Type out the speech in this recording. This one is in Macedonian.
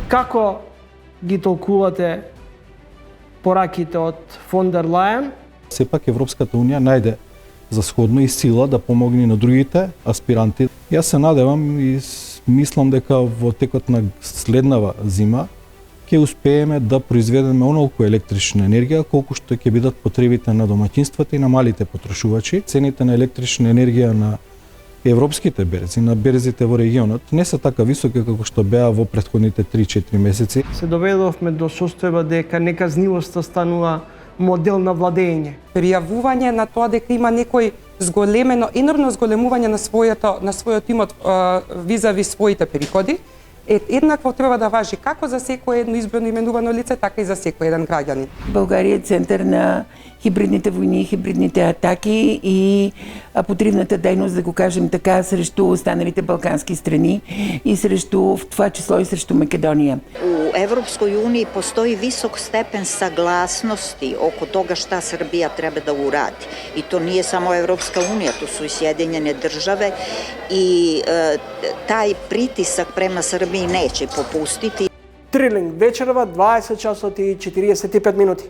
Како ги толкувате пораките од фон дер Лајен? Сепак Европската унија најде за сходно и сила да помогне на другите аспиранти. Јас се надевам и мислам дека во текот на следнава зима ќе успееме да произведеме онолку електрична енергија колку што ќе бидат потребите на домаќинствата и на малите потрошувачи. Цените на електрична енергија на европските берзи, на берзите во регионот не се така високи како што беа во претходните 3-4 месеци. Се доведовме до состојба дека неказнивоста станува модел на владење. Пријавување на тоа дека има некој зголемено, енормно зголемување на својот имот визави своите приходи, еднакво треба да важи како за секој едно избрано именувано лице, така и за секој еден граѓанин. Българија е центар на хибридните войни, хибридните атаки и потребната дејност, да го кажем така, срещу останалите балкански страни и срещу, в това число и срещу Македонија. U Evropskoj uniji postoji visok stepen saglasnosti oko toga šta Srbija treba da uradi. I to nije samo Evropska unija, to su i Sjedinjene države i taj pritisak prema Srbiji neće popustiti. Трилинг вечерва 20 часот и 45 минути.